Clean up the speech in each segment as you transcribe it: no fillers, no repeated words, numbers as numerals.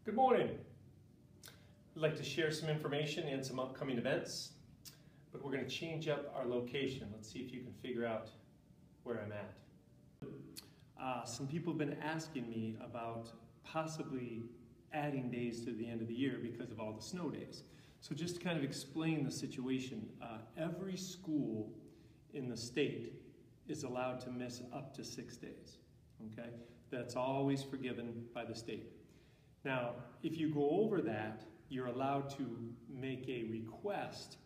Good morning. I'd like to share some information and some upcoming events, but we're going to change up our location. Let's see if you can figure out where I'm at. Some people have been asking me about possibly adding days to the end of the year because of all the snow days. So just to kind of explain the situation, every school in the state is allowed to miss up to 6 days. Okay? That's always forgiven by the state. Now, if you go over that, you're allowed to make a request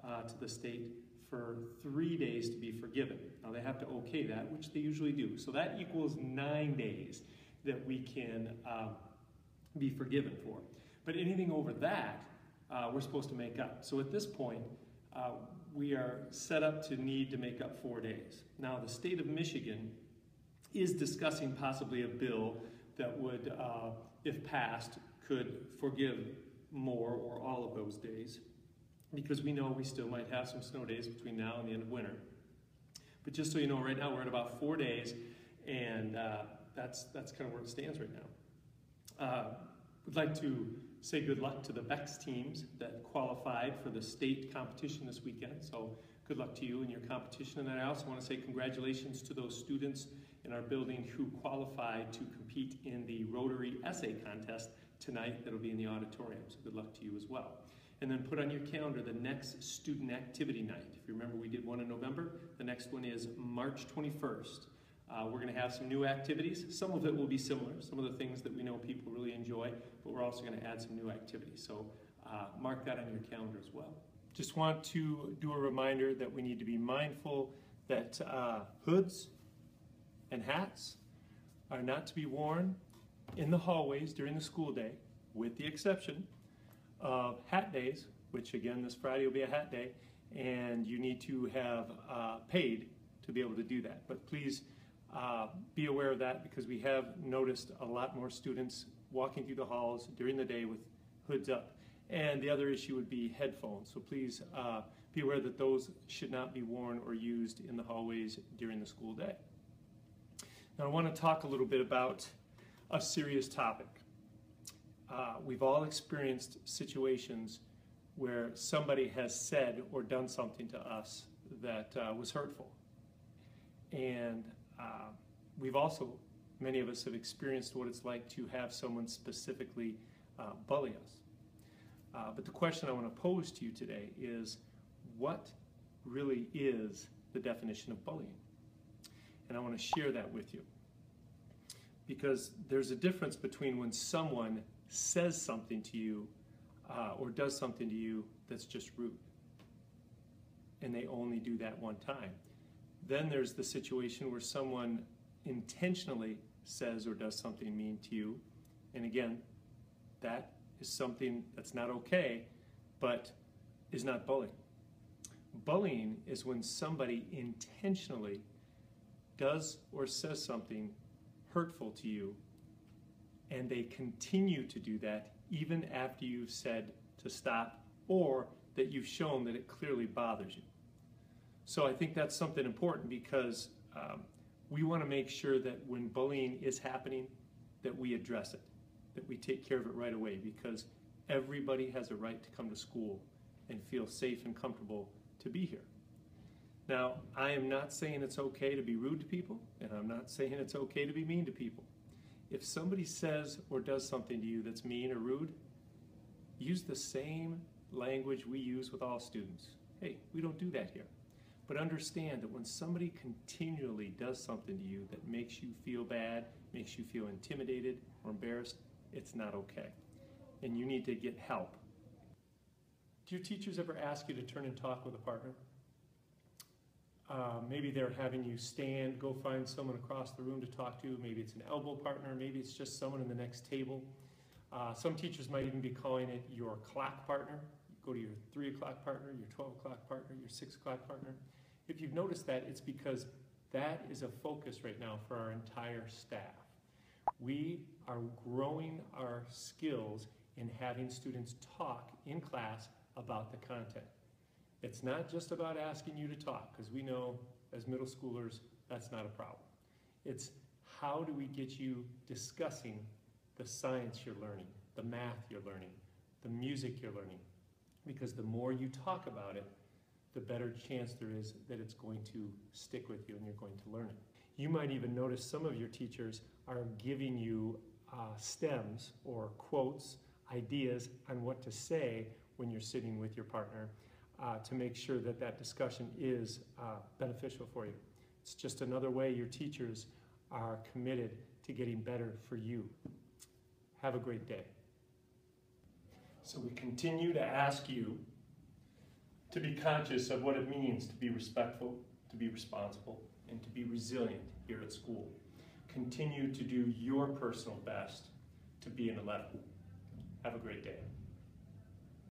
to the state for 3 days to be forgiven. Now, they have to okay that, which they usually do. So that equals 9 days that we can be forgiven for. But anything over that, we're supposed to make up. So at this point, we are set up to need to make up 4 days. Now, the state of Michigan is discussing possibly a bill that would, if passed, could forgive more or all of those days, because we know we still might have some snow days between now and the end of winter. But just so you know, right now we're at about 4 days, and that's kind of where it stands right now. We'd like to say good luck to the Bex teams that qualified for the state competition this weekend. So good luck to you in your competition. And I also want to say congratulations to those students in our building who qualified to compete in the Rotary Essay Contest tonight. That'll be in the auditorium, so good luck to you as well. And then put on your calendar the next student activity night. If you remember, we did one in November. The next one is March 21st. We're going to have some new activities. Some of it will be similar, some of the things that we know people really enjoy, but we're also going to add some new activities. So mark that on your calendar as well. Just want to do a reminder that we need to be mindful that hoods and hats are not to be worn in the hallways during the school day, with the exception of hat days, which again this Friday will be a hat day, and you need to have paid to be able to do that. But please be aware of that, because we have noticed a lot more students walking through the halls during the day with hoods up. And the other issue would be headphones. So please be aware that those should not be worn or used in the hallways during the school day. Now I want to talk a little bit about a serious topic. We've all experienced situations where somebody has said or done something to us that was hurtful. And we've also, many of us have experienced what it's like to have someone specifically bully us. But the question I want to pose to you today is, what really is the definition of bullying? And I want to share that with you. Because there's a difference between when someone says something to you or does something to you that's just rude, and they only do that one time. Then there's the situation where someone intentionally says or does something mean to you, and again, that is something that's not okay, but is not bullying. Bullying is when somebody intentionally does or says something hurtful to you, and they continue to do that even after you've said to stop, or that you've shown that it clearly bothers you. So I think that's something important, because we want to make sure that when bullying is happening, that we address it, that we take care of it right away, because everybody has a right to come to school and feel safe and comfortable to be here. Now, I am not saying it's okay to be rude to people, and I'm not saying it's okay to be mean to people. If somebody says or does something to you that's mean or rude, use the same language we use with all students. Hey, we don't do that here. But understand that when somebody continually does something to you that makes you feel bad, makes you feel intimidated or embarrassed, it's not okay. And you need to get help. Do your teachers ever ask you to turn and talk with a partner? Maybe they're having you stand, go find someone across the room to talk to. Maybe it's an elbow partner. Maybe it's just someone in the next table. Some teachers might even be calling it your clock partner. You go to your 3 o'clock partner, your 12 o'clock partner, your 6 o'clock partner. If you've noticed that, it's because that is a focus right now for our entire staff. We are growing our skills in having students talk in class about the content. It's not just about asking you to talk, because we know as middle schoolers that's not a problem. It's how do we get you discussing the science you're learning, the math you're learning, the music you're learning. Because the more you talk about it, the better chance there is that it's going to stick with you and you're going to learn it. You might even notice some of your teachers are giving you stems or quotes, ideas on what to say when you're sitting with your partner to make sure that that discussion is beneficial for you. It's just another way your teachers are committed to getting better for you. Have a great day. So we continue to ask you to be conscious of what it means to be respectful, to be responsible, and to be resilient here at school. Continue to do your personal best to be an 11. Have a great day.